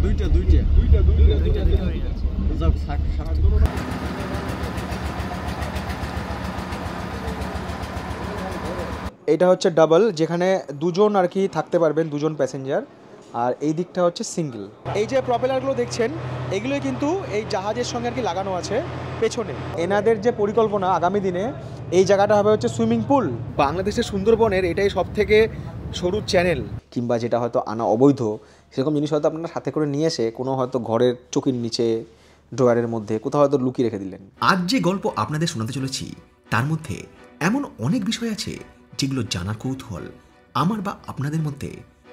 দুইটা দুইটা দুইটা দুইটা দুইটা যাও থাক থাক। এটা হচ্ছে ডাবল, যেখানে দুজন আর কি থাকতে পারবেন, দুজন প্যাসেঞ্জার। আর এই দিকটা হচ্ছে সিঙ্গেল। এই যে প্রপেলারগুলো দেখছেন, এগুলোই কিন্তু এই জাহাজের সঙ্গে আর কি লাগানো আছে পেছনে। এনাদের যে পরিকল্পনা আগামী দিনে এই জায়গাটা হবে হচ্ছে সুইমিং পুল। বাংলাদেশের সুন্দরবনের এটাই সব থেকে সরু চ্যানেল, কিংবা যেটা হয়তো আনা অবৈধ সেরকম জিনিস হয়তো আপনারা সাথে করে নিয়ে এসে কোনো হয়তো ঘরের চকির নিচে, ড্রয়ারের মধ্যে কোথাও হয়তো লুকিয়ে রেখে দিলেন। আজ যে গল্প আপনাদের শোনাতে চলেছি তার মধ্যে এমন অনেক বিষয় আছে যেগুলো জানার কৌতূহল আমার বা আপনাদের মধ্যে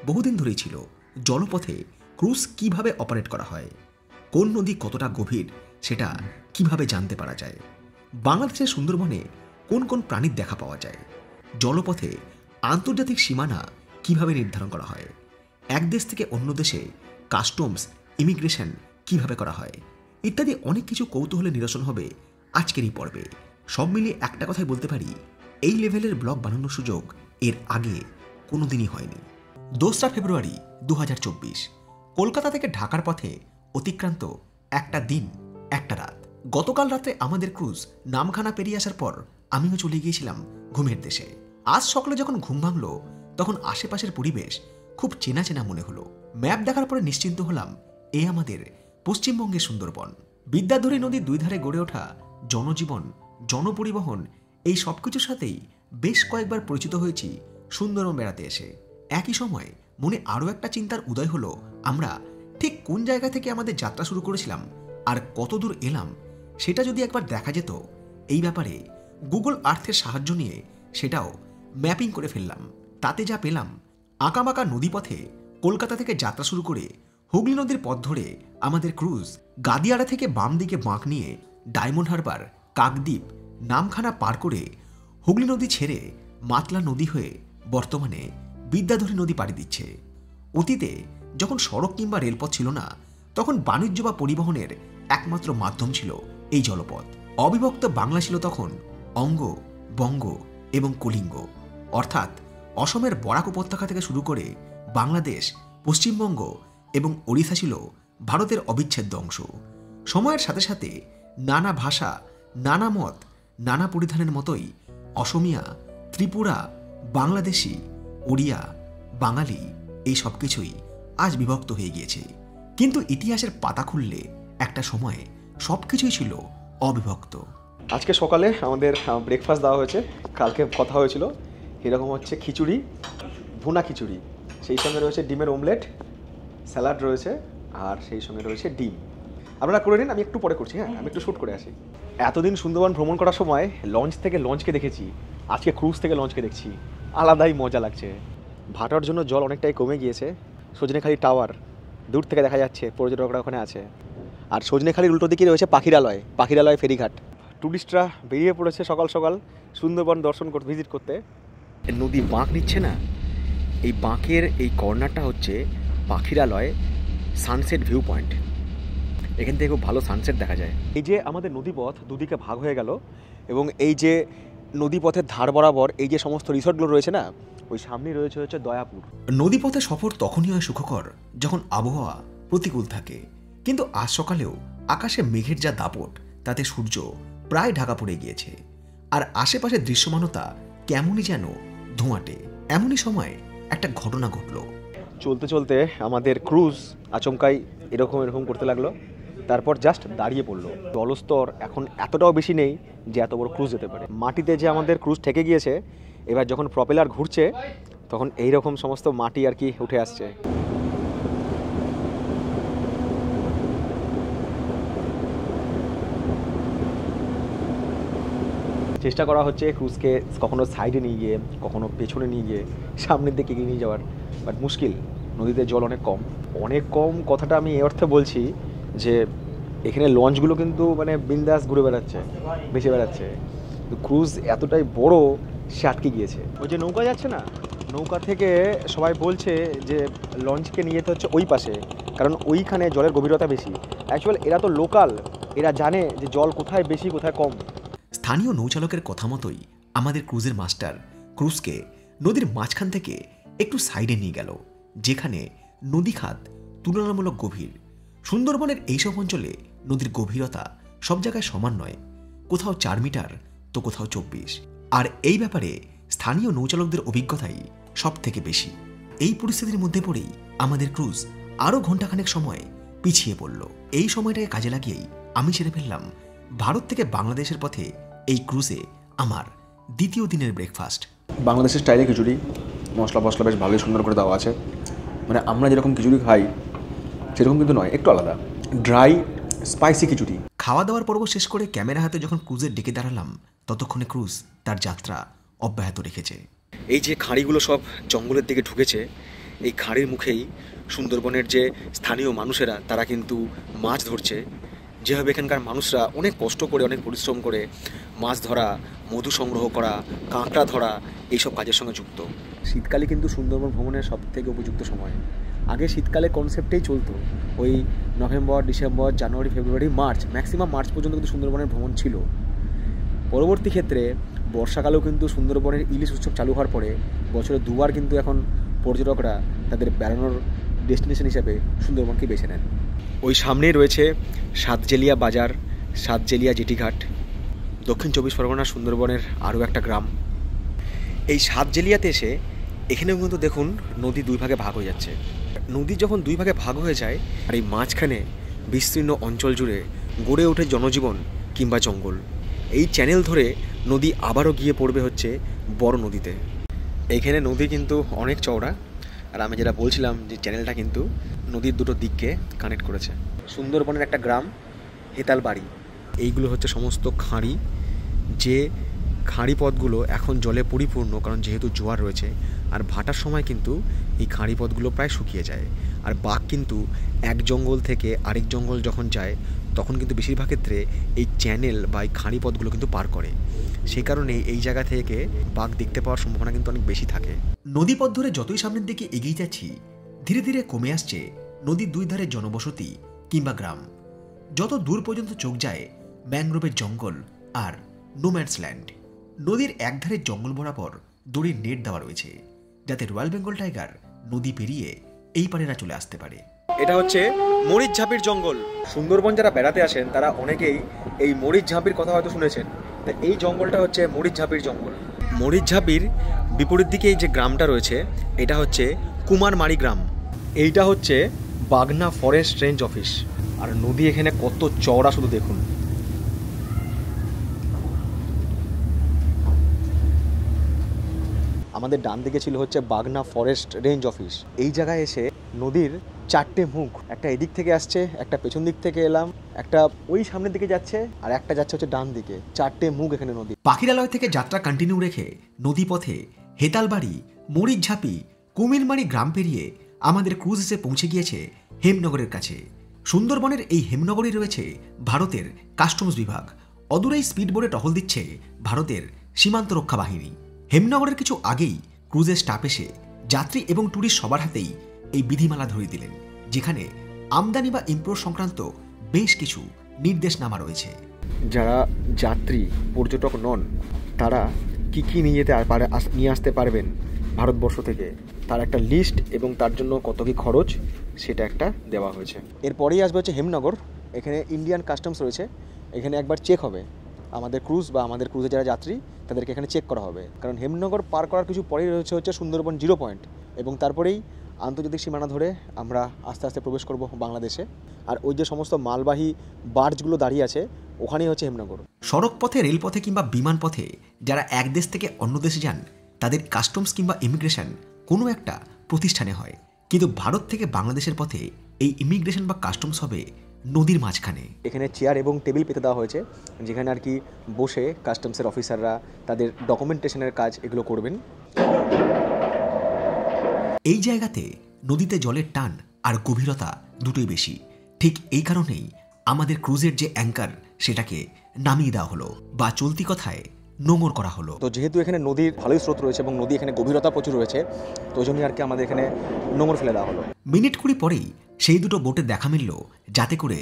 বহুদিন ধরেই ছিল। জলপথে ক্রুজ কিভাবে অপারেট করা হয়, কোন নদী কতটা গভীর সেটা কিভাবে জানতে পারা যায়, বাংলাদেশের সুন্দরবনে কোন কোন প্রাণীর দেখা পাওয়া যায়, জলপথে আন্তর্জাতিক সীমানা কিভাবে নির্ধারণ করা হয়, এক দেশ থেকে অন্য দেশে কাস্টমস ইমিগ্রেশন কিভাবে করা হয়, ইত্যাদি অনেক কিছু কৌতূহলের নিরসন হবে আজকের এই পর্বে। সব মিলিয়ে একটা কথাই বলতে পারি, এই লেভেলের ব্লগ বানানোর সুযোগ এর আগে কোনোদিনই হয়নি। 2 ফেব্রুয়ারি 2024, কলকাতা থেকে ঢাকার পথে অতিক্রান্ত একটা দিন একটা রাত। গতকাল রাতে আমাদের ক্রুজ নামখানা পেরিয়ে আসার পর আমিও চলে গিয়েছিলাম ঘুমের দেশে। আজ সকালে যখন ঘুম ভাঙল তখন আশেপাশের পরিবেশ খুব চেনা চেনা মনে হলো। ম্যাপ দেখার পরে নিশ্চিন্ত হলাম, এ আমাদের পশ্চিমবঙ্গের সুন্দরবন। বিদ্যাধরী নদীর দুই ধারে গড়ে ওঠা জনজীবন, জনপরিবহন, এই সব কিছুর সাথেই বেশ কয়েকবার পরিচিত হয়েছি সুন্দরবন বেড়াতে এসে। একই সময় মনে আরও একটা চিন্তার উদয় হলো, আমরা ঠিক কোন জায়গা থেকে আমাদের যাত্রা শুরু করেছিলাম আর কত দূর এলাম সেটা যদি একবার দেখা যেত। এই ব্যাপারে গুগল আর্থের সাহায্য নিয়ে সেটাও ম্যাপিং করে ফেললাম। তাতে যা পেলাম, আঁকাবাঁকা নদীপথে কলকাতা থেকে যাত্রা শুরু করে হুগলি নদীর পথ ধরে আমাদের ক্রুজ গাদিয়াড়া থেকে বাম দিকে বাঁক নিয়ে ডায়মন্ড হারবার, কাকদ্বীপ, নামখানা পার করে হুগলি নদী ছেড়ে মাতলা নদী হয়ে বর্তমানে বিদ্যাধরী নদী পাড়ি দিচ্ছে। অতীতে যখন সড়ক কিংবা রেলপথ ছিল না, তখন বাণিজ্য বা পরিবহনের একমাত্র মাধ্যম ছিল এই জলপথ। অবিভক্ত বাংলা ছিল তখন অঙ্গ, বঙ্গ এবং কলিঙ্গ, অর্থাৎ অসমের বরাক উপত্যকা থেকে শুরু করে বাংলাদেশ, পশ্চিমবঙ্গ এবং ওড়িশা ছিল ভারতের অবিচ্ছেদ্য অংশ। সময়ের সাথে সাথে নানা ভাষা, নানা মত, নানা পরিধানের মতোই অসমিয়া, ত্রিপুরা, বাংলাদেশি, ওড়িয়া, বাঙালি এই সব কিছুই আজ বিভক্ত হয়ে গিয়েছে। কিন্তু ইতিহাসের পাতা খুললে একটা সময়ে সব কিছুই ছিল অবিভক্ত। আজকে সকালে আমাদের ব্রেকফাস্ট দেওয়া হয়েছে, কালকে কথা হয়েছিল এরকম হচ্ছে খিচুড়ি, ভুনা খিচুড়ি, সেই সঙ্গে রয়েছে ডিমের অমলেট, স্যালাড রয়েছে, আর সেই সঙ্গে রয়েছে ডিম। আপনারা করে নিন, আমি একটু পরে করছি। হ্যাঁ, আমি একটু শ্যুট করে আসি। এতদিন সুন্দরবন ভ্রমণ করার সময় লঞ্চ থেকে লঞ্চকে দেখেছি, আজকে ক্রুজ থেকে লঞ্চকে দেখছি, আলাদাই মজা লাগছে। ভাটার জন্য জল অনেকটাই কমে গিয়েছে। সজনেখালি টাওয়ার দূর থেকে দেখা যাচ্ছে, পর্যটকরা ওখানে আছে। আর সজনেখালির উল্টো দিকে রয়েছে পাখিরালয়, পাখিরালয় ফেরিঘাট। টুরিস্টরা বেরিয়ে পড়েছে সকাল সকাল সুন্দরবন দর্শন করতে, ভিজিট করতে। নদী বাঁক নিচ্ছে না, এই বাঁকের এই কর্নারটা হচ্ছে পাখিরালয় সানসেট ভিউ পয়েন্ট। এখান থেকে খুব ভালো সানসেট দেখা যায়। এই যে আমাদের নদীপথ দুদিকে ভাগ হয়ে গেল, এবং এই যে নদীপথের ধার বরাবর এই যে সমস্ত রিসর্টগুলো রয়েছে না, ওই সামনেই রয়েছে হচ্ছে দয়াপুর। নদীপথে সফর তখনই হয় সুখকর যখন আবহাওয়া প্রতিকূল থাকে, কিন্তু আজ সকালেও আকাশে মেঘের যা দাপট, তাতে সূর্য প্রায় ঢাকা পড়ে গিয়েছে, আর আশেপাশের দৃশ্যমানতা কেমনই যেন ধোঁয়াটে। এমনই সময় একটা ঘটনা ঘটল। চলতে চলতে আমাদের ক্রুজ আচমকাই এরকম করতে লাগলো, তারপর জাস্ট দাঁড়িয়ে পড়লো। জলস্তর এখন এতটাও বেশি নেই যে এত বড় ক্রুজ যেতে পারে। মাটিতে যে আমাদের ক্রুজ ঠেকে গিয়েছে, এবার যখন প্রপেলার ঘুরছে তখন এইরকম সমস্ত মাটি আর কি উঠে আসছে। চেষ্টা করা হচ্ছে ক্রুজকে কখনো সাইডে নিয়ে গিয়ে, কখনো পেছনে নিয়ে গিয়ে, সামনের দিকে এগিয়ে নিয়ে যাওয়ার, বাট মুশকিল। নদীতে জল অনেক কম, অনেক কম। কথাটা আমি এই অর্থে বলছি যে এখানে লঞ্চগুলো কিন্তু মানে বিন্দাস ঘুরে বেড়াচ্ছে, ভেসে বেড়াচ্ছে, ক্রুজ এতটাই বড় সে আটকে গিয়েছে। ওই যে নৌকা যাচ্ছে না, নৌকা থেকে সবাই বলছে যে লঞ্চকে নিয়ে যেতে হচ্ছে ওই পাশে, কারণ ওইখানে জলের গভীরতা বেশি। অ্যাকচুয়াল এরা তো লোকাল, এরা জানে যে জল কোথায় বেশি কোথায় কম। স্থানীয় নৌচালকের কথা মতোই আমাদের ক্রুজের মাস্টার ক্রুজকে নদীর মাঝখান থেকে একটু সাইডে নিয়ে গেল, যেখানে নদী খাত তুলনামূলক গভীর। সুন্দরবনের এইসব অঞ্চলে নদীর গভীরতা সব জায়গায় সমান নয়, কোথাও 4 মিটার তো কোথাও 24। আর এই ব্যাপারে স্থানীয় নৌচালকদের অভিজ্ঞতাই সব থেকে বেশি। এই পরিস্থিতির মধ্যে পড়েই আমাদের ক্রুজ আরও ঘণ্টাখানেক সময় পিছিয়ে পড়ল। এই সময়টাকে কাজে লাগিয়েই আমি সেরে ফেললাম ভারত থেকে বাংলাদেশের পথে এই ক্রুজে আমার দ্বিতীয় দিনের ব্রেকফাস্ট। বাংলাদেশের স্টাইলে খিচুড়ি, মশলা বেশ ভালোই সুন্দর করে দেওয়া আছে। মানে আমরা যেরকম খিচুড়ি খাই সেরকম কিন্তু নয়, একটু আলাদা, ড্রাই স্পাইসি খিচুড়ি। খাওয়া দাওয়ার পর্ব শেষ করে ক্যামেরা হাতে যখন ক্রুজের ডেকে দাঁড়ালাম, ততক্ষণে ক্রুজ তার যাত্রা অব্যাহত রেখেছে। এই যে খাঁড়িগুলো সব জঙ্গলের দিকে ঢুকেছে, এই খাঁড়ির মুখেই সুন্দরবনের যে স্থানীয় মানুষেরা তারা কিন্তু মাছ ধরছে। যেভাবে এখানকার মানুষরা অনেক কষ্ট করে, অনেক পরিশ্রম করে মাছ ধরা, মধু সংগ্রহ করা, কাঁকড়া ধরা, এইসব কাজের সঙ্গে যুক্ত। শীতকালে কিন্তু সুন্দরবন ভ্রমণের সবথেকে উপযুক্ত সময়। আগে শীতকালে কনসেপ্টেই চলতো, ওই নভেম্বর, ডিসেম্বর, জানুয়ারি, ফেব্রুয়ারি, মার্চ, ম্যাক্সিমাম মার্চ পর্যন্ত কিন্তু সুন্দরবনের ভ্রমণ ছিল। পরবর্তী ক্ষেত্রে বর্ষাকালেও কিন্তু সুন্দরবনের ইলিশ উৎসব চালু হওয়ার পরে বছরে দুবার কিন্তু এখন পর্যটকরা তাদের বেড়ানোর ডেস্টিনেশন হিসেবে সুন্দরবনকে বেছে নেন। ওই সামনেই রয়েছে সাতজেলিয়া বাজার, সাতজেলিয়া জেটিঘাট, দক্ষিণ 24 পরগনা সুন্দরবনের আরও একটা গ্রাম। এই সাতজেলিয়াতে এসে এখানেও কিন্তু দেখুন নদী দুই ভাগে ভাগ হয়ে যাচ্ছে। নদী যখন দুই ভাগে ভাগ হয়ে যায় আর এই মাঝখানে বিস্তীর্ণ অঞ্চল জুড়ে গড়ে ওঠে জনজীবন কিংবা জঙ্গল, এই চ্যানেল ধরে নদী আবারও গিয়ে পড়বে হচ্ছে বড় নদীতে। এইখানে নদী কিন্তু অনেক চওড়া, আর আমি যেটা বলছিলাম যে চ্যানেলটা কিন্তু নদীর দুটো দিককে কানেক্ট করেছে। সুন্দরবনের একটা গ্রাম হেতালবাড়ি, এইগুলো হচ্ছে সমস্ত খাঁড়ি, যে খাঁড়ি পথগুলো এখন জলে পরিপূর্ণ, কারণ যেহেতু জোয়ার রয়েছে। আর ভাটার সময় কিন্তু এই খাঁড়ি পথগুলো প্রায় শুকিয়ে যায়। আর বাঘ কিন্তু এক জঙ্গল থেকে আরেক জঙ্গল যখন যায় তখন কিন্তু বেশিরভাগ ক্ষেত্রে এই চ্যানেল বা এই খাঁড়ি পথগুলো কিন্তু পার করে। সেই কারণে এই জায়গা থেকে বাঘ দেখতে পাওয়ার সম্ভাবনা কিন্তু অনেক বেশি থাকে। নদীপথ ধরে যতই সামনের দিকে এগিয়ে যাচ্ছি, ধীরে ধীরে কমে আসছে নদীর দুই ধারে জনবসতি কিংবা গ্রাম। যত দূর পর্যন্ত চোখ যায় ম্যানগ্রোভের জঙ্গল আর নোম্যান্স ল্যান্ড। নদীর একধারে জঙ্গল বরাবর দড়ির নেট দেওয়া রয়েছে, যাতে রয়্যাল বেঙ্গল টাইগার নদী পেরিয়ে এই পারেরা চলে আসতে পারে। এটা হচ্ছে মরিচঝাপির জঙ্গল। সুন্দরবন যারা বেড়াতে আসেন তারা অনেকেই এই মরিচঝাপির কথা হয়তো শুনেছেন। তাই এই জঙ্গলটা হচ্ছে মরিচঝাপির জঙ্গল। মরিচঝাপির বিপরীত দিকে এই যে গ্রামটা রয়েছে এটা হচ্ছে কুমারমারি গ্রাম। এইটা হচ্ছে বাগনা ফরেস্ট রেঞ্জ অফিস। আর নদী এখানে কত চওড়া শুধু দেখুন। আমাদের ডান দিকে ছিল হচ্ছে বাগনা ফরেস্ট রেঞ্জ অফিস। এই জায়গায় এসে নদীর 4টে মুখ, একটা এদিক থেকে আসছে, একটা পেছন দিক থেকে এলাম, একটা ওই সামনের দিকে যাচ্ছে, আর একটা যাচ্ছে হচ্ছে ডান দিকে। 4টে মুখ এখানে নদী। পাখিরালয় থেকে যাত্রা কন্টিনিউ রেখে নদী পথে হেতালবাড়ি, মরিচঝাপি, কুমিরমারি গ্রাম পেরিয়ে আমাদের ক্রুজ এসে পৌঁছে গিয়েছে হেমনগরের কাছে। সুন্দরবনের এই হেমনগরে রয়েছে ভারতের কাস্টমস বিভাগ। অদূরেই স্পিডবোটে টহল দিচ্ছে ভারতের সীমান্ত রক্ষা বাহিনী। হেমনগরের কিছু আগেই ক্রুজের স্টাফ এসে যাত্রী এবং ট্যুরিস্ট সবার হাতেই এই বিধিমালা ধরিয়ে দিলেন, যেখানে আমদানি বা ইম্পোর্ট সংক্রান্ত বেশ কিছু নির্দেশনামা রয়েছে। যারা যাত্রী পর্যটক নন তারা কি কি নিয়ে আসতে পারবেন ভারতবর্ষ থেকে, তার একটা লিস্ট এবং তার জন্য কত কি খরচ সেটা একটা দেওয়া হয়েছে। এরপরেই আসবে হচ্ছে হেমনগর। এখানে ইন্ডিয়ান কাস্টমস রয়েছে, এখানে একবার চেক হবে আমাদের ক্রুজ বা আমাদের ক্রুজে যারা যাত্রী তাদেরকে এখানে চেক করা হবে। কারণ হেমনগর পার করার কিছু পরেই রয়েছে হচ্ছে সুন্দরবন 0 পয়েন্ট, এবং তারপরেই আন্তর্জাতিক সীমানা ধরে আমরা আস্তে আস্তে প্রবেশ করব বাংলাদেশে। আর ওই যে সমস্ত মালবাহী বার্জগুলো দাঁড়িয়ে আছে ওখানেই হচ্ছে হেমনগর। সড়ক পথে, রেলপথে কিংবা বিমান পথে যারা এক দেশ থেকে অন্য দেশে যান তাদের কাস্টমস কিংবা ইমিগ্রেশন কোনো একটা প্রতিষ্ঠানে হয়, কিন্তু ভারত থেকে বাংলাদেশের পথে এই ইমিগ্রেশন বা কাস্টমস হবে নদীর মাঝখানে। এখানে চেয়ার এবং টেবিল পেতে দেওয়া হয়েছে, যেখানে আর কি বসে কাস্টমসের অফিসাররা তাদের ডকুমেন্টেশনের কাজ এগুলো করবেন। এই জায়গাতে নদীতে জলের টান আর গভীরতা দুটোই বেশি। ঠিক এই কারণেই আমাদের ক্রুজের যে অ্যাঙ্কার সেটাকে নামিয়ে দেওয়া হলো, বা চলতি কথায় নোঙর করা হলো। তো যেহেতু এখানে নদীর ভালোই স্রোত রয়েছে এবং নদী এখানে গভীরতা প্রচুর রয়েছে, তো ওই জন্যই আর কি আমাদের এখানে নোঙর ফেলে দেওয়া হলো। মিনিট 20 পরেই সেই দুটো বোটে দেখা মিলল, যাতে করে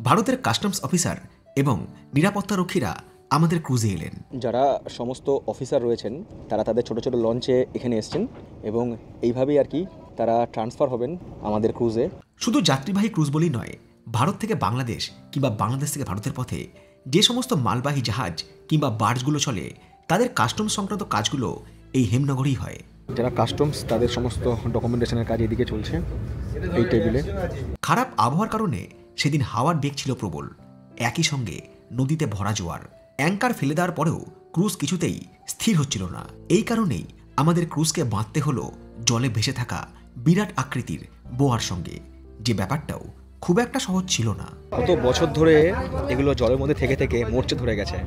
ভারতের কাস্টমস অফিসার এবং নিরাপত্তারক্ষীরা আমাদের ক্রুজে এলেন। যারা সমস্ত অফিসার রয়েছেন তারা তাদের ছোট ছোট লঞ্চে এখানে এসছেন এবং এইভাবেই আর কি তারা ট্রান্সফার হবেন আমাদের ক্রুজে। শুধু যাত্রীবাহী ক্রুজ বলেই নয়, ভারত থেকে বাংলাদেশ কিংবা বাংলাদেশ থেকে ভারতের পথে যে সমস্ত মালবাহী জাহাজ কিংবা বার্জগুলো চলে তাদের কাস্টমস সংক্রান্ত কাজগুলো এই হেমনগরেই হয়। যারা কাস্টমস তাদের সমস্ত ডকুমেন্টেশনের কাজ এদিকে চলছে এই টেবিলে। খারাপ আবহাওয়ার কারণে সেদিন হাওয়ার বেগ ছিল প্রবল, একই সঙ্গে নদীতে ভরা জোয়ার। অ্যাঙ্কার ফেলে দেওয়ার পরেও ক্রুজ কিছুতেই স্থির হচ্ছিল না। এই কারণেই আমাদের ক্রুজকে বাঁধতে হলো জলে ভেসে থাকা বিরাট আকৃতির বোয়ার সঙ্গে, যে ব্যাপারটাও খুব একটা সহজ ছিল না। কত বছর ধরে এগুলো জলের মধ্যে থেকে থেকে মরচে ধরে গেছে।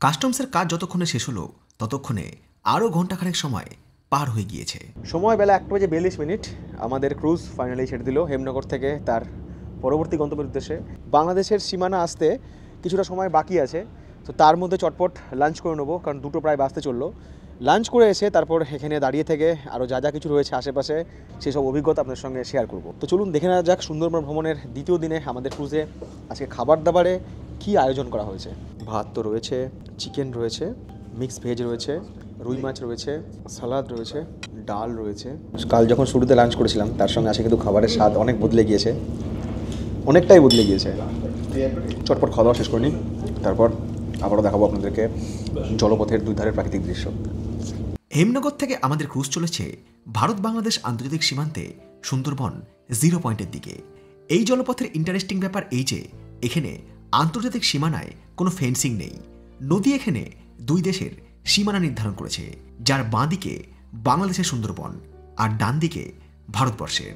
কাস্টমসের কাজ যতক্ষণে শেষ হলো ততক্ষণে আরও ঘন্টাখানেক সময় পার হয়ে গিয়েছে। সময় বেলা 1:42 আমাদের ক্রুজ ফাইনালি ছেড়ে দিল হেমনগর থেকে তার পরবর্তী গন্তব্যের উদ্দেশ্যে। বাংলাদেশের সীমানা আসতে কিছুটা সময় বাকি আছে, তো তার মধ্যে চটপট লাঞ্চ করে নেবো, কারণ 2টো প্রায় বাজতে চললো। লাঞ্চ করে এসে তারপর এখানে দাঁড়িয়ে থেকে আরও যা যা কিছু রয়েছে আশেপাশে সেসব অভিজ্ঞতা আপনার সঙ্গে শেয়ার করব। তো চলুন দেখে নেওয়া যাক সুন্দরবন ভ্রমণের দ্বিতীয় দিনে আমাদের ক্রুজে আজকে খাবার দাবারে কী আয়োজন করা হয়েছে। ভাত তো রয়েছে, চিকেন রয়েছে, মিক্স ভেজ রয়েছে, রুই মাছ রয়েছে, সালাদ রয়েছে, ডাল রয়েছে। কাল যখন শুরুতে লাঞ্চ করেছিলাম তার সঙ্গে আজকে কিন্তু খাবারের স্বাদ অনেক বদলে গিয়েছে, অনেকটাই বদলে গিয়েছে। চটপট খাওয়া দাওয়া শেষ করে নিই, তারপর আবারও দেখাবো আপনাদেরকে জলপথের দুই ধারের প্রাকৃতিক দৃশ্য। হেমনগর থেকে আমাদের ক্রুজ চলেছে ভারত বাংলাদেশ আন্তর্জাতিক সীমান্তে সুন্দরবন 0 পয়েন্টের দিকে। এই জলপথের ইন্টারেস্টিং ব্যাপার এই যে এখানে আন্তর্জাতিক সীমানায় কোনো ফেন্সিং নেই। নদী এখানে দুই দেশের সীমানা নির্ধারণ করেছে, যার বাঁ দিকে বাংলাদেশের সুন্দরবন আর ডান দিকে ভারতবর্ষের।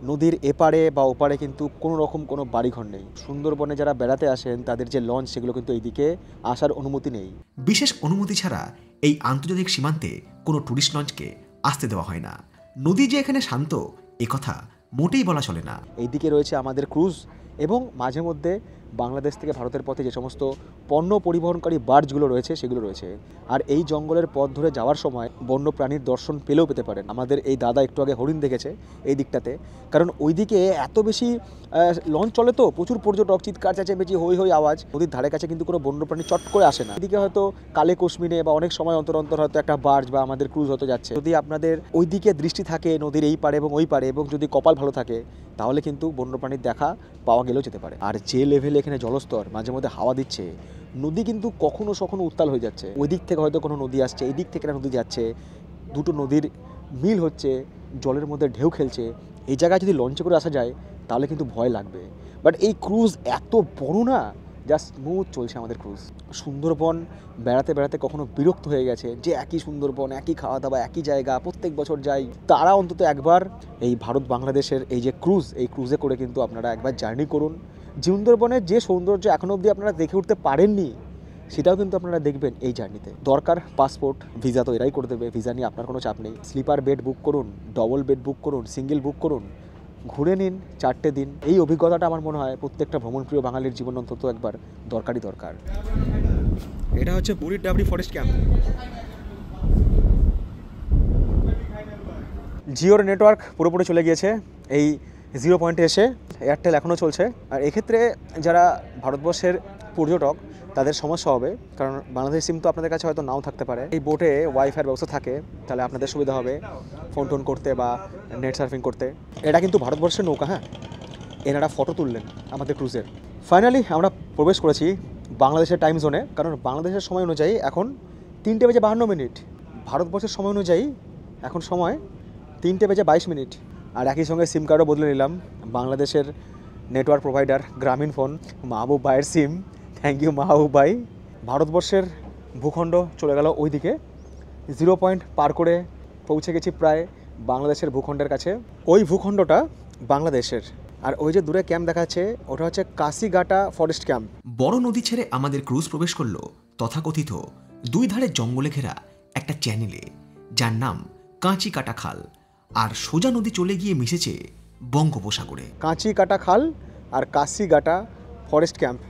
নদীর এপারে বা ওপারে কিন্তু কোনো রকম কোনো বাড়িঘর নেই। সুন্দরবনে যারা বেড়াতে আসেন তাদের যে লঞ্চ সেগুলো কিন্তু এইদিকে আসার অনুমতি নেই। বিশেষ অনুমতি ছাড়া এই আন্তর্জাতিক সীমান্তে কোনো ট্যুরিস্ট লঞ্চকে আসতে দেওয়া হয় না। নদী যে এখানে শান্ত একথা মোটেই বলা চলে না। এইদিকে রয়েছে আমাদের ক্রুজ এবং মাঝে মধ্যে বাংলাদেশ থেকে ভারতের পথে যে সমস্ত পণ্য পরিবহনকারী বার্জগুলো রয়েছে সেগুলো রয়েছে। আর এই জঙ্গলের পথ ধরে যাওয়ার সময় বন্য প্রাণীর দর্শন পেলেও পেতে পারেন। আমাদের এই দাদা একটু আগে হরিণ দেখেছে এই দিকটাতে, কারণ ওইদিকে এত বেশি লঞ্চ চলে, তো প্রচুর পর্যটক, চিৎকার চেঁচামেচি হই হই আওয়াজ। নদীর ধারে কাছে কিন্তু কোনো বন্য প্রাণী চট করে আসে না। এদিকে হয়তো কালে কশ্মিনে বা অনেক সময় অন্তর অন্তর হয়তো একটা বার্জ বা আমাদের ক্রুজ হতে যাচ্ছে। যদি আপনাদের ওইদিকে দৃষ্টি থাকে নদীর এই পারে এবং ওই পারে, এবং যদি কপাল ভালো থাকে তাহলে কিন্তু বন্যপ্রাণীর দেখা পাওয়া গেলেও যেতে পারে। আর যে লেভেলে এখানে জলস্তর, মাঝে মধ্যে হাওয়া দিচ্ছে, নদী কিন্তু কখনো সখনো উত্তাল হয়ে যাচ্ছে। ওই দিক থেকে হয়তো কোনো নদী আসছে, এই দিক থেকে একটা নদী যাচ্ছে, দুটো নদীর মিল হচ্ছে, জলের মধ্যে ঢেউ খেলছে। এই জায়গায় যদি লঞ্চে করে আসা যায় তাহলে কিন্তু ভয় লাগবে। বাট এই ক্রুজ এত বড় না, জাস্ট স্মুথ চলছে আমাদের ক্রুজ। সুন্দরবন বেড়াতে বেড়াতে কখনো বিরক্ত হয়ে গেছে যে একই সুন্দরবন, একই খাওয়া দাওয়া, একই জায়গা, প্রত্যেক বছর যাই, তারা অন্তত একবার এই ভারত বাংলাদেশের এই যে ক্রুজ, এই ক্রুজে করে কিন্তু আপনারা একবার জার্নি করুন। সুন্দরবনের যে সৌন্দর্য এখনও অবধি আপনারা দেখে উঠতে পারেননি সেটাও কিন্তু আপনারা দেখবেন এই জার্নিতে। দরকার পাসপোর্ট, ভিসা তো এরাই করে দেবে, ভিসা নিয়ে আপনার কোনো চাপ নেই। স্লিপার বেড বুক করুন, ডবল বেড বুক করুন, সিঙ্গেল বুক করুন, ঘুরে নিন 4টে দিন। এই অভিজ্ঞতাটা আমার মনে হয় প্রত্যেকটা ভ্রমণপ্রিয় বাঙালির জীবন অন্তত একবার দরকার। এটা হচ্ছে বুড়ির ডাবরি ফরেস্ট ক্যাম্প। জিওর নেটওয়ার্ক পুরোপুরি চলে গিয়েছে এই 0 পয়েন্টে এসে। এয়ারটেল এখনও চলছে। আর এক্ষেত্রে যারা ভারতবর্ষের পর্যটক তাদের সমস্যা হবে, কারণ বাংলাদেশ সিম তো আপনাদের কাছে হয়তো নাও থাকতে পারে। এই বোটে ওয়াইফাইয়ের ব্যবস্থা থাকে, তাহলে আপনাদের সুবিধা হবে ফোন টোন করতে বা নেট সার্ফিং করতে। এটা কিন্তু ভারতবর্ষের নৌকা, হ্যাঁ। এনারা ফটো তুললেন আমাদের ক্রুজের। ফাইনালি আমরা প্রবেশ করেছি বাংলাদেশের টাইম জোনে, কারণ বাংলাদেশের সময় অনুযায়ী এখন 3:52। ভারতবর্ষের সময় অনুযায়ী এখন সময় 3:22। আর একই সঙ্গে সিম কার্ডও বদলে নিলাম। বাংলাদেশের নেটওয়ার্ক প্রোভাইডার গ্রামীণ ফোন, মাহবুব ভাইয়ের সিম। থ্যাংক ইউ মাহবুব ভাই। ভারতবর্ষের ভূখণ্ড চলে গেল ওইদিকে, 0 পয়েন্ট পার করে পৌঁছে গেছি প্রায় বাংলাদেশের ভূখণ্ডের কাছে। ওই ভূখণ্ডটা বাংলাদেশের। আর ওই যে দূরে ক্যাম্প দেখাচ্ছে ওটা হচ্ছে কাশিগাটা ফরেস্ট ক্যাম্প। বড় নদী ছেড়ে আমাদের ক্রুজ প্রবেশ করলো তথাকথিত দুই ধারে জঙ্গলে ঘেরা একটা চ্যানেলে, যার নাম কাঁচিকাটা খাল। আর সোজা নদী চলে গিয়ে মিশেছে বঙ্গোপসাগরে। কাঁচিকাটা খাল আর কাশিগাটা ফরেস্ট ক্যাম্প।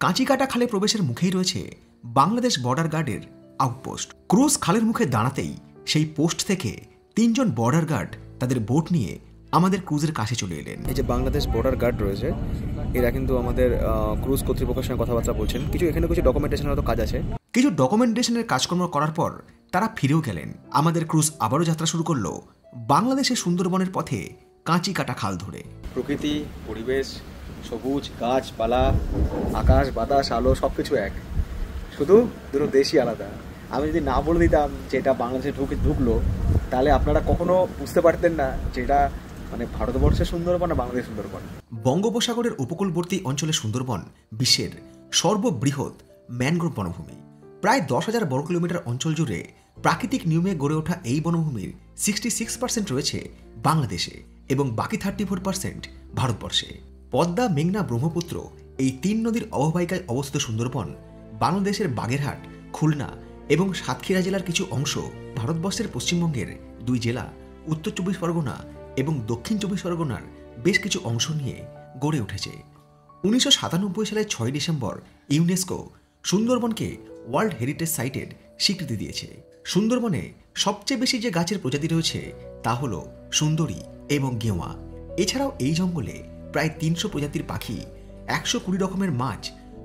কাঁচিকাটা খালে প্রবেশের মুখেই রয়েছে বাংলাদেশ বর্ডার গার্ডের আউটপোস্ট। ক্রুজ খালের মুখে দাঁড়াতেই সেই পোস্ট থেকে 3 জন বর্ডার গার্ড তাদের বোট নিয়ে আমাদের ক্রুজের কাছে চলে এলেন। এই যে বাংলাদেশ বর্ডার গার্ড রয়েছে, এরা কিন্তু আমাদের ক্রুজ কর্তৃপক্ষের সঙ্গে কথাবার্তা বলছেন। কিছু ডকুমেন্টেশনের মতো কাজ আছে। কিছু ডকুমেন্টেশনের কাজকর্ম করার পর তারা ফিরেও গেলেন। আমাদের ক্রুজ আবারও যাত্রা শুরু করলো বাংলাদেশের সুন্দরবনের পথে কাঁচি কাটা খাল ধরে। প্রকৃতি, পরিবেশ, সবুজ, গাছপালা, আকাশ, বাতাস, আলো সব কিছু এক, শুধু দুটো দেশই আলাদা। আমি যদি না বলে দিতাম যে এটা বাংলাদেশে ঢুকলো, তাহলে আপনারা কখনো বুঝতে পারতেন না যে এটা মানে ভারতবর্ষের সুন্দরবন না বাংলাদেশের সুন্দরবন। বঙ্গোপসাগরের উপকূলবর্তী অঞ্চলে সুন্দরবন বিশ্বের সর্ববৃহৎ ম্যানগ্রোভ বনভূমি। প্রায় 10,000 বর্গ কিলোমিটার অঞ্চল জুড়ে প্রাকৃতিক নিয়মে গড়ে ওঠা এই বনভূমির 66% রয়েছে বাংলাদেশে এবং বাকি 34% ভারতবর্ষে। পদ্মা, মেঘনা, ব্রহ্মপুত্র এই 3 নদীর অববাহিকায় অবস্থিত সুন্দরবন বাংলাদেশের বাগেরহাট, খুলনা এবং সাতক্ষীরা জেলার কিছু অংশ, ভারতবর্ষের পশ্চিমবঙ্গের 2 জেলা উত্তর 24 পরগনা এবং দক্ষিণ 24 পরগনার বেশ কিছু অংশ নিয়ে গড়ে উঠেছে। 1997 সালের 6 ডিসেম্বর ইউনেস্কো সুন্দরবনকে ওয়ার্ল্ড হেরিটেজ সাইটের স্বীকৃতি দিয়েছে। সুন্দরবনে সবচেয়ে বেশি যে গাছের প্রজাতি রয়েছে তা হল সুন্দরী এবং গেওয়া। এছাড়াও এই জঙ্গলে প্রায় 300 প্রজাতির পাখি, 120 রকমের মাছ,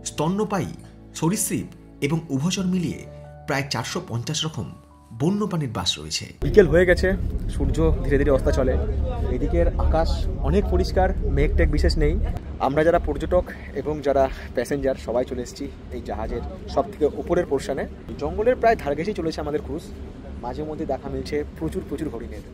স্তন্যপায়ী, সরীসৃপ এবং উভচর মিলিয়ে প্রায় 450 রকম বন্যপ্রাণীর বাস রয়েছে। বিকেল হয়ে গেছে, সূর্য ধীরে ধীরে অস্ত চলে। এদিকের আকাশ অনেক পরিষ্কার, মেঘ টেক বিশেষ নেই। আমরা যারা পর্যটক এবং যারা প্যাসেঞ্জার সবাই চলে এসেছি এই জাহাজের সব থেকে উপরের পোর্শনে। জঙ্গলের প্রায় ধার ঘেঁষেই চলেছে আমাদের ক্রুজ। মাঝে মধ্যে দেখা মিলছে প্রচুর হরিণের।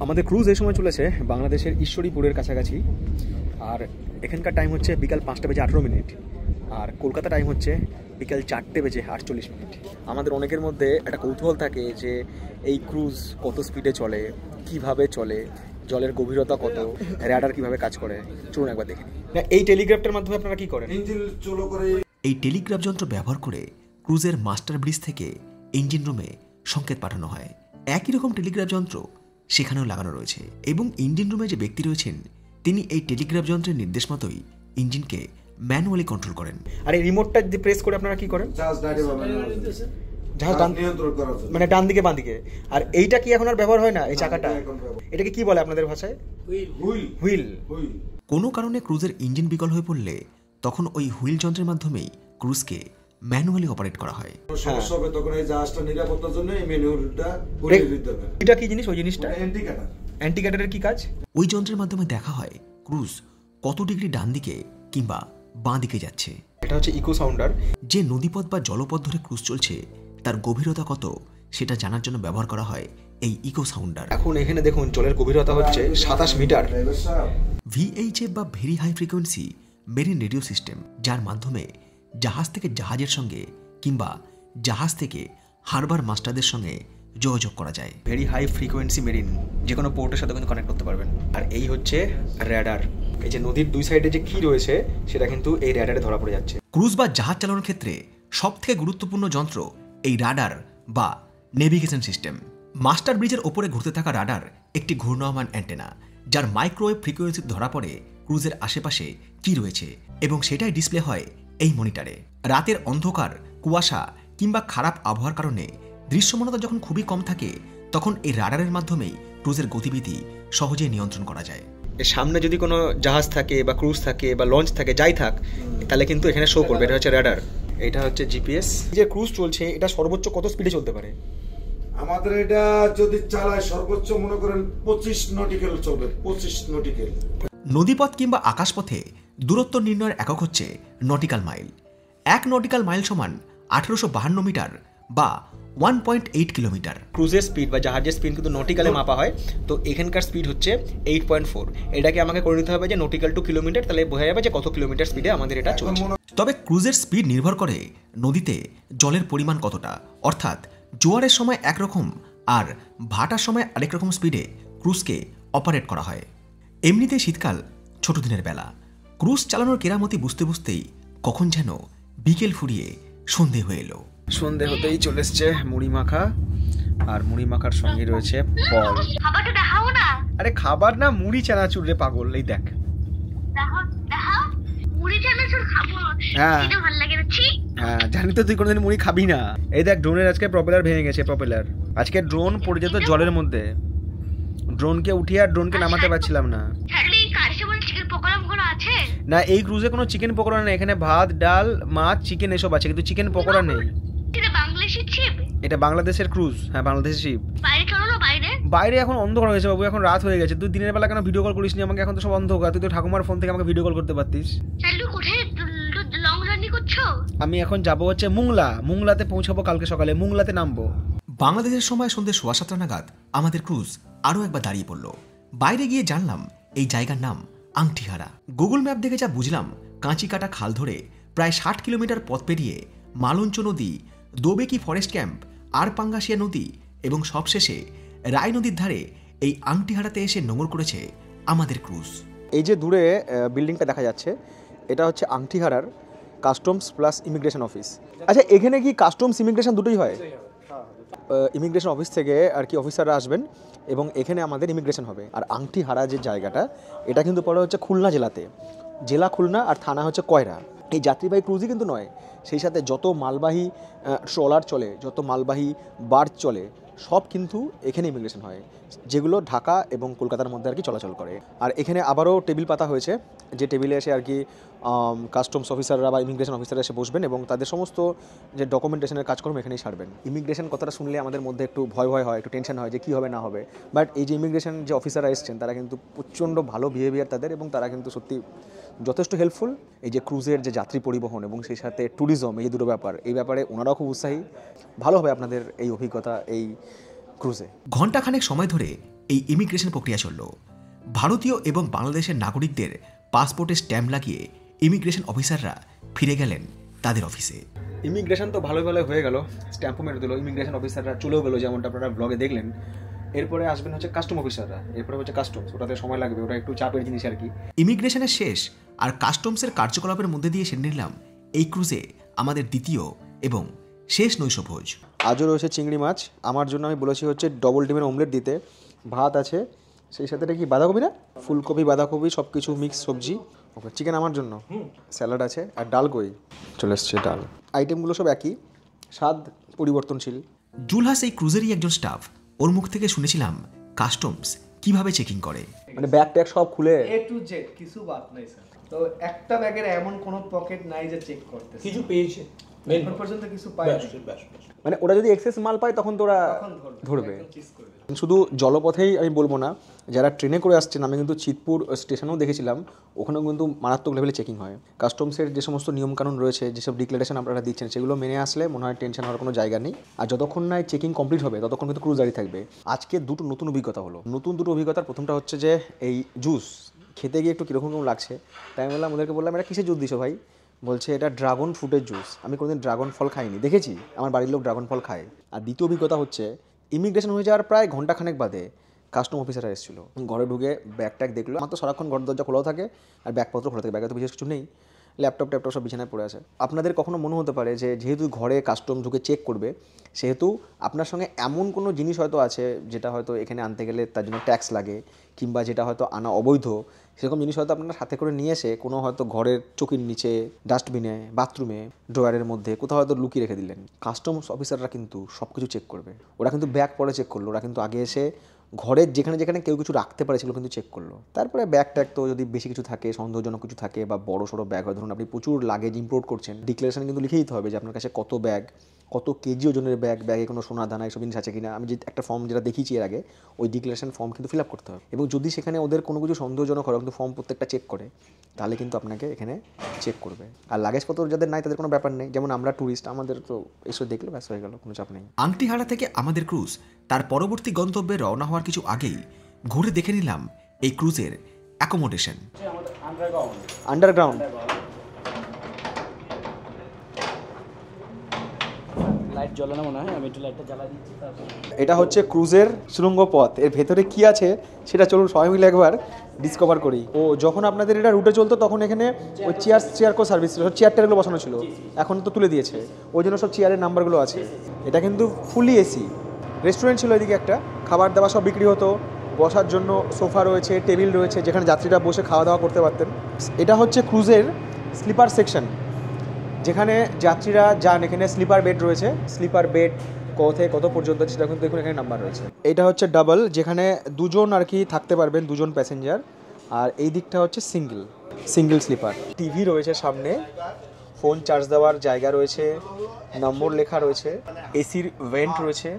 আমাদের ক্রুজ এই সময় চলেছে বাংলাদেশের ঈশ্বরীপুরের কাছাকাছি। আর এখানকার টাইম হচ্ছে বিকাল 5:18, আর কলকাতা টাইম হচ্ছে বিকাল 4:48। আমাদের অনেকের মধ্যে একটা কৌতূহল থাকে যে এই ক্রুজ কত স্পিডে চলে, কিভাবে চলে, জলের গভীরতা কত, র্যাডার কিভাবে কাজ করে। চলুন একবার দেখে নিই। এই টেলিগ্রাফটার মাধ্যমে আপনারা কি করেন? এই টেলিগ্রাফ যন্ত্র ব্যবহার করে ক্রুজের মাস্টার ব্রিজ থেকে ইঞ্জিন রুমে সংকেত পাঠানো হয়। একই রকম টেলিগ্রাফ যন্ত্র সেখানেও লাগানো রয়েছে এবং ইঞ্জিন রুমে যে ব্যক্তি রয়েছেন তিনি এই টেলিগ্রাফ যন্ত্রের নির্দেশ মতোই ইঞ্জিনকে ম্যানুয়ালি কন্ট্রোল করেন। আর এই রিমোটটা যদি প্রেস করে আপনারা কি করেন? মানে ডান দিকে বাঁ দিকে। আর এইটা কি এখন আর ব্যবহার হয় না? এই চাকাটা, এটাকে কি বলে আপনাদের ভাষায়? হুইল। কোনো কারণে ক্রুজের ইঞ্জিন বিকল হয়ে পড়লে তখন ওই হুইল যন্ত্রের মাধ্যমেই ক্রুজকে ম্যানুয়ালি অপারেট করা হয়। সমস্যা হবে তখন এই জাহাজটা নিরাপত্তার জন্য এই ম্যানুয়ালটা ঘুরিয়ে দিতে হবে। এটা কি জিনিস? ওই জিনিসটা অ্যান্টিকাটারের কি কাজ? ওই যন্ত্রের মাধ্যমে দেখা হয় ক্রুজ কত ডিগ্রি ডান দিকে কিংবা বাঁ দিকে যাচ্ছে। এটা হচ্ছে ইকো সাউন্ডার। যে নদীপথ বা জলপথ ধরে ক্রুজ চলছে তার গভীরতা কত সেটা জানার জন্য ব্যবহার করা হয় এই ইকো সাউন্ডার। এখন এখানে দেখুন জলের গভীরতা হচ্ছে 27 মিটার। VHF বা very high frequency marine radio system, যার মাধ্যমে জাহাজ থেকে জাহাজের সঙ্গে কিংবা জাহাজ থেকে হারবার মাস্টারদের সঙ্গে যোগাযোগ করা যায়। ভেরি হাই ফ্রিকোয়েন্সি মেরিন, যে কোনো পোর্টের সাথে কিন্তু কানেক্ট করতে পারবেন। আর এই হচ্ছে র্যাডার। এই যে নদীর দুই সাইডে যে কি রয়েছে সেটা কিন্তু এই র্যাডারে ধরা পড়ে যাচ্ছে। ক্রুজ বা জাহাজ চালানোর ক্ষেত্রে সবথেকে গুরুত্বপূর্ণ যন্ত্র এই রাডার বা নেভিগেশন সিস্টেম। মাস্টার ব্রিজের ওপরে ঘুরতে থাকা রাডার একটি ঘূর্ণায়মান অ্যান্টেনা, যার মাইক্রোওয়েভ ফ্রিকোয়েন্সি ধরা পড়ে ক্রুজের আশেপাশে কি রয়েছে এবং সেটাই ডিসপ্লে হয় এই মনিটরে। রাতের অন্ধকার, কুয়াশা কিংবা খারাপ আবহাওয়ার কারণে দৃশ্যমানতা যখন খুবই কম থাকে তখন এই রাডারের মাধ্যমেই ক্রুজের গতিবিধি সহজেই নিয়ন্ত্রণ করা যায়। এর সামনে যদি কোনো জাহাজ থাকে বা ক্রুজ থাকে বা লঞ্চ থাকে যাই থাক, তাহলে কিন্তু এখানে শো করবে। এটা হচ্ছে র্যাডার, এটা হচ্ছে জিপিএস। যে ক্রুজ চলছে এটা সর্বোচ্চ কত স্পিডে চলতে পারে? আমাদের এটা যদি চালায় সর্বোচ্চ মনে করেন 25 নটিক্যাল চলবে, 25 নটিক্যাল। নদীপথ কিংবা আকাশপথে দূরত্ব নির্ণয়ের একক হচ্ছে নটিক্যাল মাইল। 1 নটিক্যাল মাইল সমান 1852 মিটার বা 1.8 কিলোমিটার। ক্রুজের স্পিড বা জাহাজের স্পিড কিন্তু নটিক্যালে মাপা হয়, তো এখানকার স্পিড হচ্ছে 8.4। এটাকে আমাকে করে নিতে হবে যে নটিক্যাল টু কিলোমিটার, তাহলে বোঝা যাবে যে কত কিলোমিটার স্পিডে আমাদের এটা চলছে। তবে ক্রুজের স্পিড নির্ভর করে নদীতে জলের পরিমাণ কতটা, অর্থাৎ জোয়ারের সময় একরকম আর ভাটার সময় আরেক রকম স্পিডে ক্রুজকে অপারেট করা হয়। এমনিতে শীতকাল, ছোট দিনের বেলা, ক্রুজ চালানোর কেরামতি বুঝতে বুঝতেই কখন যেন বিকেল ফুরিয়ে সন্ধে হয়ে এলো। সন্ধে হতেই চলে এসছে মুড়ি মাখা, আর মুড়ি মাখার সঙ্গে রয়েছে ফল। খাবারটা দেখাও না। আরে খাবার না, মুড়ি চানাচুর রে পাগল, এই দেখ। দেখাও দেখাও, মুড়ি চানাচুর খাবো। হ্যাঁ। এটা ভালো লাগে না। ছি। হ্যাঁ জানি তো তুই কোনোদিন মুড়ি খাবি না। এই দেখ ড্রোনের আজকে প্রপেলার ভেঙে গেছে, প্রপেলার। আজকে ড্রোন পড়ে যেত জলের মধ্যে, ড্রোনকে উঠিয়ে আর ড্রোনকে নামাতে পারছিলাম না। তাহলে এই কারশে বলে চিকেন পকোড়া মকোড়া আছে? না, এই ক্রুজে কোনো চিকেন পকোড়া নেই, এখানে ভাত ডাল মাছ চিকেন এসব আছে, কিন্তু চিকেন পকোড়া নেই। এটা বাংলাদেশি চিপ। এটা বাংলাদেশের ক্রুজ। হ্যাঁ বাংলাদেশের শিপ। বাইরে চলো না, বাইরে। বাইরে এখন অন্ধকার হয়েছে বাবু, এখন রাত হয়ে গেছে। তুই দিনের বেলা কেন ভিডিও কল করিস নি আমাকে? এখন তো সব অন্ধকার, তুই তো ঠাকুমার ফোন থেকে আমাকে ভিডিও কল করতে পারতিস। তাহলে কোথায় লং জার্নি করছো? আমি এখন যাব হচ্ছে মুংলাতে পৌঁছাবো কালকে সকালে, মুংলাতে নামবো। বাংলাদেশের সময় সন্ধ্যে 7:15 নাগাদ আমাদের ক্রুজ আরও একবার দাঁড়িয়ে পড়ল। বাইরে গিয়ে জানলাম এই জায়গার নাম আংটিহারা। গুগল ম্যাপ দেখে যা বুঝলাম, কাঁচি কাটা খাল ধরে প্রায় 60 কিলোমিটার পথ পেরিয়ে মালঞ্চ নদী, দোবেকি ফরেস্ট ক্যাম্প, আর পাঙ্গাসিয়া নদী এবং সবশেষে রায় নদীর ধারে এই আংটিহারাতে এসে নোঙর করেছে আমাদের ক্রুজ। এই যে দূরে বিল্ডিংটা দেখা যাচ্ছে, এটা হচ্ছে আংটিহারার কাস্টমস প্লাস ইমিগ্রেশন অফিস। আচ্ছা, এখানে কি কাস্টমস ইমিগ্রেশন দুটোই হয়? ইমিগ্রেশন অফিস থেকে আর কি অফিসাররা আসবেন এবং এখানে আমাদের ইমিগ্রেশন হবে। আর আংটিহারা যে জায়গাটা, এটা কিন্তু পড়ে হচ্ছে খুলনা জেলাতে। জেলা খুলনা আর থানা হচ্ছে কয়রা। এই যাত্রীবাহী ক্রুজই কিন্তু নয়, সেই সাথে যত মালবাহী ট্রলার চলে, যত মালবাহী বার্জ চলে, সব কিন্তু এখানে ইমিগ্রেশন হয়, যেগুলো ঢাকা এবং কলকাতার মধ্যে আর কি চলাচল করে। আর এখানে আবারও টেবিল পাতা হয়েছে, যে টেবিলে এসে আর কি কাস্টমস অফিসাররা বা ইমিগ্রেশন অফিসাররা এসে বসবেন এবং তাদের সমস্ত যে ডকুমেন্টেশনের কাজকর্ম এখানেই সারবেন। ইমিগ্রেশন কথাটা শুনলে আমাদের মধ্যে একটু ভয় হয়, একটু টেনশন হয় যে কী হবে না হবে। বাট এই যে ইমিগ্রেশন যে অফিসাররা এসছেন, তারা কিন্তু প্রচণ্ড ভালো বিহেভিয়ার তাদের, এবং তারা কিন্তু সত্যি যথেষ্ট হেল্পফুল। এই যে ক্রুজের যে যাত্রী পরিবহন এবং সেই সাথে ট্যুরিজম, এই দুটো ব্যাপার, এই ব্যাপারে ওনারাও খুব উৎসাহী। ভালো হবে আপনাদের এই অভিজ্ঞতা এই ক্রুজে। ঘণ্টাখানেক সময় ধরে এই ইমিগ্রেশন প্রক্রিয়া চলল। ভারতীয় এবং বাংলাদেশের নাগরিকদের পাসপোর্টে স্ট্যাম্প লাগিয়ে ইমিগ্রেশন অফিসাররা ফিরে গেলেন তাদের অফিসে। ইমিগ্রেশন তো ভালো হয়ে গেল, স্ট্যাম্পও মেরে দিল, ইমিগ্রেশন অফিসাররা চলেও গেলো, যেমনটা আপনারা ব্লগে দেখলেন। এরপরে আসবেন হচ্ছে কাস্টম অফিসাররা, এরপরে হচ্ছে কাস্টমস। ওটাতে সময় লাগবে, ওটা একটু চাপের জিনিস আর কি। ইমিগ্রেশনের শেষ আর কাস্টমসের কার্যকলাপের মধ্যে দিয়ে সেরে নিলাম এই ক্রুজে আমাদের দ্বিতীয় এবং শেষ নৈশভোজ। আজও রয়েছে চিংড়ি মাছ, আমার জন্য আমি বলেছি হচ্ছে ডবল ডিমের অমলেট দিতে। ভাত আছে, সেই সাথে এটা কি বাঁধাকপি না, ফুলকপি বাঁধাকপি সব কিছু মিক্স সবজি। ওকে, চিকেন আমার জন্য, স্যালাড আছে, আর ডাল কই চলে এসছে ডাল। আইটেমগুলো সব একই, স্বাদ পরিবর্তনশীল। জুলহাস এই ক্রুজেরই একজন স্টাফ, ওর মুখ থেকে শুনেছিলাম কাস্টমস কিভাবে চেকিং করে। মানে ব্যাগ ট্যাগ সব খুলে এ টু জেড কিছু বাদ নাই স্যার। তো একটা ব্যাগের এমন কোনো পকেট নাই যে চেক করতে কিছু পেয়েছে এখন পর্যন্ত কিছু পায় না। মানে ওরা যদি এক্সেস মাল পায় তখন তো ওরা ধরবে। একদম চিজ করবে। শুধু জলপথেই আমি বলবো না, যারা ট্রেনে করে আসছেন, আমি কিন্তু চিতপুর স্টেশনেও দেখেছিলাম, ওখানেও কিন্তু মারাত্মক লেভেলে চেকিং হয়। কাস্টমসের যে সমস্ত নিয়মকানুন রয়েছে, যেসব ডিক্লারেশন আপনারা দিচ্ছেন, সেগুলো মেনে আসলে মনে হয় টেনশন হওয়ার কোনো জায়গা নেই। আর যতক্ষণ না চেকিং কমপ্লিট হবে ততক্ষণ কিন্তু ক্রুজ দাঁড়িয়ে থাকবে। আজকে দুটো নতুন অভিজ্ঞতা হলো। দুটো অভিজ্ঞতার প্রথমটা হচ্ছে যে এই জুস খেতে গিয়ে একটু কীরকম লাগছে, তাই আমি বললাম, ওদেরকে বললাম এটা কিসের জুস দিছো ভাই? বলছে এটা ড্রাগন ফ্রুটের জুস। আমি কোনোদিন ড্রাগন ফল খাইনি, দেখেছি আমার বাড়ির লোক ড্রাগন ফল খায়। আর দ্বিতীয় অভিজ্ঞতা হচ্ছে ইমিগ্রেশন হয়ে যাওয়ার প্রায় ঘন্টাখানেক বাদে কাস্টম অফিসাররা এসেছিলো, ঘরে ঢুকে ব্যাগ ট্যাগ দেখলো। আমার তো সারাক্ষণ ঘর দরজা খোলাও থাকে আর ব্যাগপত্র খোলা থাকে, ব্যাগে তো বিশেষ কিছু নেই, ল্যাপটপ সব বিছানায় পড়ে আছে। আপনাদের কখনো মনে হতে পারে যে যেহেতু ঘরে কাস্টম ঢুকে চেক করবে, সেহেতু আপনার সঙ্গে এমন কোনো জিনিস হয়তো আছে যেটা হয়তো এখানে আনতে গেলে তার জন্য ট্যাক্স লাগে, কিংবা যেটা হয়তো আনা অবৈধ, সেরকম জিনিস হয়তো আপনারা সাথে করে নিয়ে এসে কোনো হয়তো ঘরের চৌকির নিচে, ডাস্টবিনে, বাথরুমে, ড্রয়ারের মধ্যে কোথাও হয়তো লুকিয়ে রেখে দিলেন। কাস্টমস অফিসাররা কিন্তু সব কিছু চেক করবে। ওরা কিন্তু ব্যাগ পরে চেক করলো, ওরা কিন্তু আগে এসে ঘরের যেখানে যেখানে কেউ কিছু রাখতে পারে সেগুলো কিন্তু চেক করলো। তারপরে ব্যাগ ট্যাগ তো যদি বেশি কিছু থাকে, সন্দেহজনক কিছু থাকে বা বড় সড়ো ব্যাগ হয়, ধরুন আপনি প্রচুর লাগেজ ইম্পোর্ট করছেন, ডিক্লারেশন কিন্তু লিখেই দিতে হবে যে আপনার কাছে কত ব্যাগ, কত কেজি ওজনের ব্যাগ, ব্যাগে কোনো সোনা দানা এসব জিনিস আছে কিনা। আমি যে একটা ফর্ম যেটা দেখিয়েছি এর আগে, ওই ডিক্লারেশন ফর্ম কিন্তু ফিল আপ করতে হবে। এবং যদি সেখানে ওদের কোনো কিছু সন্দেহজনক হয়, কিন্তু ফর্ম প্রত্যেকটা চেক করে, তাহলে কিন্তু আপনাকে এখানে চেক করবে। আর লাগেজপত্র যাদের নাই তাদের কোনো ব্যাপার নেই, যেমন আমরা ট্যুরিস্ট, আমাদের তো এসব দেখলে ব্যাস হয়ে গেল, কোনো চাপ নেই। আংটিহারা থেকে আমাদের ক্রুজ তার পরবর্তী গন্তব্যে রওনা হওয়ার কিছু আগেই ঘুরে দেখে নিলাম এই ক্রুজের অ্যাকোমোডেশন। আন্ডারগ্রাউন্ড লাইট জ্বলে না মনে হয়, আমি একটু লাইটটা জ্বালা দিচ্ছি। এটা হচ্ছে ক্রুজের সুড়ঙ্গ পথ। এর ভেতরে কি আছে সেটা চলুন সবাই মিলে একবার ডিসকভার করি। ও যখন আপনাদের এটা রুটে চলতো তখন এখানে ওই চেয়ার কো সার্ভিস ছিল, চেয়ার টেয়ারগুলো বসানো ছিল, এখন তো তুলে দিয়েছে, ওই জন্য সব চেয়ারের নাম্বারগুলো আছে। এটা কিন্তু ফুলি এসি। রেস্টুরেন্ট ছিল এদিকে একটা, খাবার দাবার সব বিক্রি হতো, বসার জন্য সোফা রয়েছে, টেবিল রয়েছে, যেখানে যাত্রীরা বসে খাওয়া দাওয়া করতে পারতেন। এটা হচ্ছে ক্রুজের স্লিপার সেকশন, যেখানে যাত্রীরা যান। এখানে স্লিপার বেড রয়েছে, স্লিপার বেড কত থেকে কত পর্যন্ত সেটা কিন্তু দেখুন এখানে নাম্বার রয়েছে। এটা হচ্ছে ডাবল, যেখানে দুজন আর কি থাকতে পারবেন, দুজন প্যাসেঞ্জার। আর এই দিকটা হচ্ছে সিঙ্গেল স্লিপার। টিভি রয়েছে সামনে, ফোন চার্জ দেওয়ার জায়গা রয়েছে, নম্বর লেখা রয়েছে, এসির ভেন্ট রয়েছে,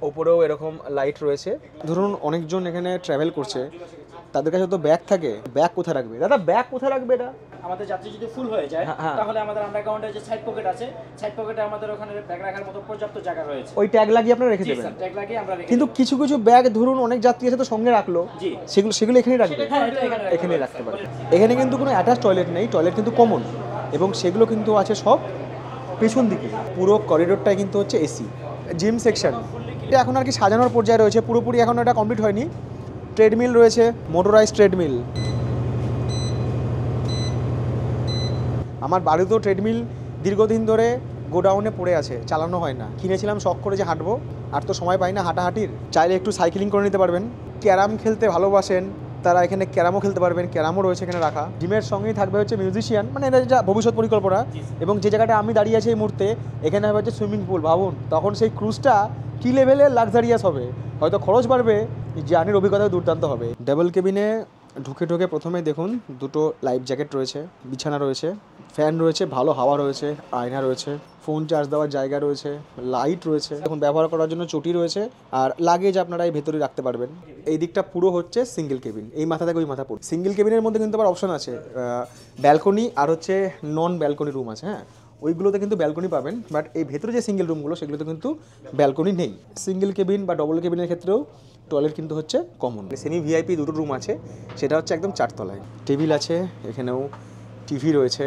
ওপরেও এরকম লাইট রয়েছে। ধরুন অনেকজন এখানে ট্রাভেল করছে, তাদের কাছে তো ব্যাগ থাকে, ব্যাগ কোথায় রাখবে দাদা? ব্যাগ কোথায় রাখবে? এটা আমাদের যাত্রী যদি ফুল হয়ে যায় তাহলে আমাদের আন্ডারগ্রাউন্ডে যে সাইড পকেট আছে, সাইড পকেটে আমাদের ওখানে ব্যাগ রাখার মতো পর্যাপ্ত জায়গা রয়েছে। ওই ট্যাগ লাগিয়ে আপনারা রেখে দেবেন। ট্যাগ লাগিয়ে আমরা রেখে। কিন্তু কিছু কিছু ব্যাগ ধরুন অনেক যাত্রী আছে তো সঙ্গে রাখলো, সেগুলো এখানেই রাখবে, এখানেই রাখতে পারবে। এখানে কিন্তু কোনো অ্যাটাচ টয়লেট নেই, টয়লেট কিন্তু কমন, এবং সেগুলো কিন্তু আছে সব পেছন দিকে। পুরো করিডোরটাই কিন্তু হচ্ছে এসি। জিম সেকশন এটা এখন আর কি সাজানোর পর্যায়ে রয়েছে, পুরোপুরি এখনও এটা কমপ্লিট হয়নি। ট্রেডমিল রয়েছে, মোটরাইজ ট্রেডমিল। আমার বাড়িতেও ট্রেডমিল দীর্ঘদিন ধরে গোডাউনে পড়ে আছে, চালানো হয় না। কিনেছিলাম শখ করে যে হাঁটবো, আর তো সময় পাই না হাঁটাহাঁটির। চাইলে একটু সাইকেলিং করে নিতে পারবেন। ক্যারাম খেলতে ভালোবাসেন তারা এখানে ক্যারামও খেলতে পারবেন, ক্যারামও রয়েছে এখানে রাখা। জিমের সঙ্গেই থাকবে হচ্ছে মিউজিশিয়ান, মানে এটা যা ভবিষ্যৎ পরিকল্পনা। এবং যে জায়গাটা আমি দাঁড়িয়ে আছি এই মুহূর্তে, এখানে হবে হচ্ছে সুইমিং পুল। ভাবুন তখন সেই ক্রুজটা কী লেভেলের লাক্সারিয়াস হবে, হয়তো খরচ বাড়বে, জার্নির অভিজ্ঞতাও দুর্দান্ত হবে। ডাবল কেবিনে ঢুকে প্রথমে দেখুন দুটো লাইফ জ্যাকেট রয়েছে, বিছানা রয়েছে, ফ্যান রয়েছে, ভালো হাওয়া রয়েছে, আয়না রয়েছে, ফোন চার্জ দেওয়ার জায়গা রয়েছে, লাইট রয়েছে, এখন ব্যবহার করার জন্য চটি রয়েছে, আর লাগেজ আপনারা এই ভেতরে রাখতে পারবেন। এই দিকটা পুরো হচ্ছে সিঙ্গেল কেবিন, এই মাথা থেকে ওই মাথা পুরো সিঙ্গেল কেবিনের মধ্যে কিন্তু আবার অপশন আছে ব্যালকনি আর হচ্ছে নন ব্যালকনি রুম আছে। হ্যাঁ, ওইগুলোতে কিন্তু ব্যালকনি পাবেন, বাট এই ভেতরে যে সিঙ্গেল রুমগুলো সেগুলোতে কিন্তু ব্যালকনি নেই। সিঙ্গেল কেবিন বা ডবল কেবিনের ক্ষেত্রেও টয়লেট কিন্তু হচ্ছে কমন। সেমি ভিআইপি দুটো রুম আছে, সেটা হচ্ছে একদম 4 তলায়। টেবিল আছে, এখানেও টিভি রয়েছে,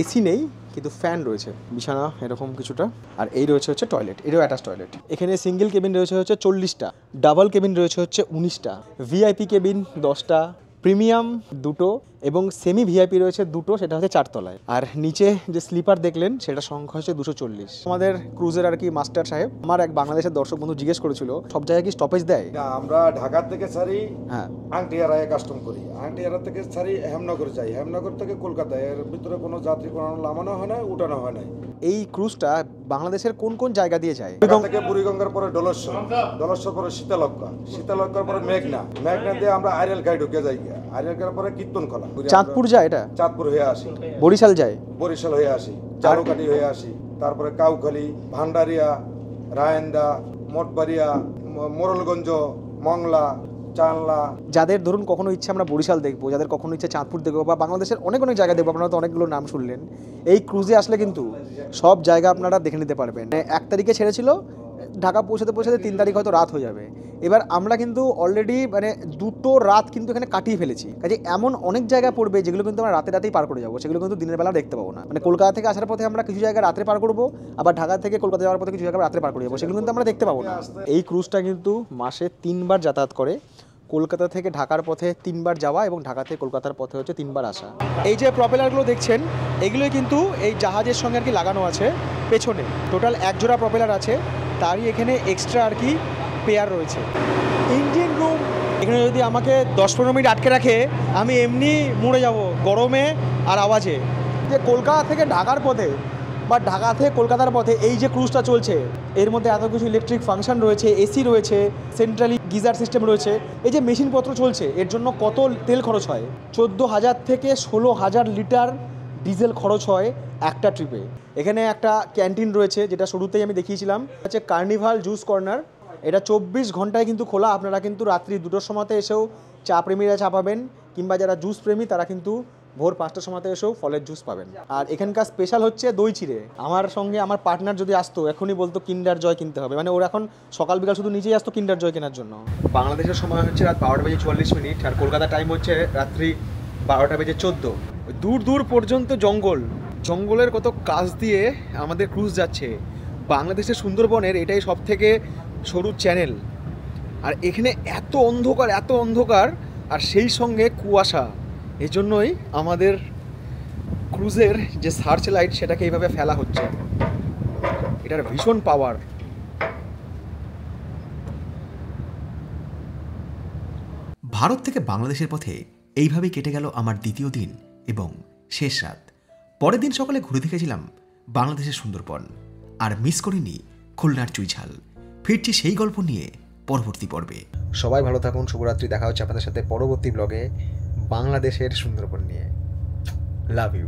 এসি নেই কিন্তু ফ্যান রয়েছে, বিছানা এরকম কিছুটা। আর এই রয়েছে হচ্ছে টয়লেট, এটাও অ্যাটাচ টয়লেট। এখানে সিঙ্গেল কেবিন রয়েছে হচ্ছে 40টা, ডাবল কেবিন রয়েছে হচ্ছে 19টা, ভিআইপি কেবিন 10টা, প্রিমিয়াম 2টো এবং সেমি ভিআইপি রয়েছে 2টো, সেটা হচ্ছে 4 তলায়। আর নিচে যে স্লিপার দেখলেন সেটা সংখ্যা হচ্ছে 240। আমাদের ক্রুজের আর কি মাস্টার সাহেব, আমার এক বাংলাদেশের দর্শক বন্ধু জিজ্ঞেস করেছিল সব জায়গায় কি স্টপেজ দেয়? আমরা ঢাকার থেকে ছাড়ি, হ্যাঁ, আংটিয়ারায় কাস্টম করি, আংটিয়ারা থেকে ছাড়ি হেমনগর যাই, হেমনগর থেকে কলকাতা। এর ভিতরে কোনো যাত্রী কোনো নামানো হয় না, উঠানো হয় না। এই ক্রুজটা বাংলাদেশের কোন কোন জায়গা দিয়ে যায়? থেকে বুড়িগঙ্গার পরে ডলস্বর, ডলস্বর পরে শীতলক্ষ্যা, শীতলক্ষ্যার পরে মেঘনা, মেঘনা দিয়ে আমরা আইরেল গাই ঢুকে যাই, আইরেল গার পরে কীর্তনখোলা, চাঁদপুর যায়, এটা চাঁদপুর হয়ে আসি, বরিশাল যায়, বরিশাল হয়ে আসি, জারুকাটি হয়ে আসি, তারপরে কাউখালী, ভান্ডারিয়া, রায়েন্দা, মঠবাড়িয়া, মোরলগঞ্জ, মংলা, চানলা। যাদের ধরুন কখনো ইচ্ছে আমরা বরিশাল দেখবো, যাদের কখনো ইচ্ছে চাঁদপুর দেখবো, বা বাংলাদেশের অনেক অনেক জায়গা দেখবো, আপনারা তো অনেকগুলো নাম শুনলেন, এই ক্রুজে আসলে কিন্তু সব জায়গা আপনারা দেখে নিতে পারবেন। 1 তারিখে ছেড়েছিল, ঢাকা পৌঁছাতে 3 তারিখ হয়তো রাত হয়ে যাবে। এবার আমরা কিন্তু অলরেডি মানে 2টো রাত কিন্তু এখানে কাটিয়ে ফেলেছি। কাজে এমন অনেক জায়গা পড়বে যেগুলো কিন্তু আমরা রাতেই পার করে যাবো, সেগুলো কিন্তু দিনের বেলা দেখতে পাবো না। মানে কলকাতা থেকে আসার পথে আমরা কিছু জায়গা রাত্রে পার করবো, আবার ঢাকা থেকে কলকাতা যাওয়ার পথে কিছু জায়গা রাত্রে পার করে যাবো, সেগুলো কিন্তু আমরা দেখতে পাবো না। এই ক্রুজটা কিন্তু মাসে 3 বার যাতায়াত করে, কলকাতা থেকে ঢাকার পথে 3 বার যাওয়া এবং ঢাকা থেকে কলকাতার পথে হচ্ছে 3 বার আসা। এই যে প্রপেলারগুলো দেখছেন এগুলোই কিন্তু এই জাহাজের সঙ্গে আর কি লাগানো আছে পেছনে। টোটাল 1 জোড়া প্রপেলার আছে, তারই এখানে এক্সট্রা আর কি পেয়ার রয়েছে। ইঞ্জিন রুম এখানে যদি আমাকে 10-15 মিনিট আটকে রাখে আমি এমনি মরে যাব গরমে আর আওয়াজে। যে কলকাতা থেকে ঢাকার পথে বা ঢাকা থেকে কলকাতার পথে এই যে ক্রুজটা চলছে, এর মধ্যে এত কিছু ইলেকট্রিক ফাংশন রয়েছে, এসি রয়েছে, সেন্ট্রালি গিজার সিস্টেম রয়েছে, এই যে মেশিনপত্র চলছে এর জন্য কত তেল খরচ হয়? 14,000 থেকে 16,000 লিটার ডিজেল খরচ হয় একটা ট্রিপে। এখানে একটা ক্যান্টিন রয়েছে যেটা শুরুতেই আমি দেখিয়েছিলাম, হচ্ছে কার্নিভাল জুস কর্নার। এটা 24 ঘন্টায় কিন্তু খোলা। আপনারা কিন্তু রাত্রি 2টোর সময়তে এসেও চা প্রেমীরা চা পাবেন, কিংবা যারা জুস প্রেমী তারা কিন্তু ভোর 5টার সময়তে এসেও ফলের জুস পাবেন। আর এখানকার স্পেশাল হচ্ছে দই চিড়ে। আমার সঙ্গে আমার পার্টনার যদি আসতো এখনই বলতো কিন্ডার জয় কিনতে হবে, মানে ওরা এখন সকাল বিকাল শুধু নিজেই আসতো কিন্ডার জয় কেনার জন্য। বাংলাদেশের সময় হচ্ছে রাত 12:44, আর কলকাতা টাইম হচ্ছে রাত্রি 12:14। দূর দূর পর্যন্ত জঙ্গল, জঙ্গলের কত কাছ দিয়ে আমাদের ক্রুজ যাচ্ছে। বাংলাদেশের সুন্দরবনের এটাই সব থেকে সরু চ্যানেল, আর এখানে এত অন্ধকার, এত অন্ধকার, আর সেই সঙ্গে কুয়াশা। এই জন্যই আমাদের ক্রুজের যে সার্চ লাইট সেটাকে এইভাবে ফেলা হচ্ছে, এটার ভীষণ পাওয়ার। ভারত থেকে বাংলাদেশের পথে এইভাবেই কেটে গেল আমার দ্বিতীয় দিন এবং শেষ রাত। পরের দিন সকালে ঘুরে দেখেছিলাম বাংলাদেশের সুন্দরবন, আর মিস করিনি খুলনার চুইঝাল। ফিরছি সেই গল্প নিয়ে পরবর্তী পর্বে। সবাই ভালো থাকুন, শুভরাত্রি। দেখা হচ্ছে আপনাদের সাথে পরবর্তী ব্লগে বাংলাদেশের সুন্দরবন নিয়ে। Love you.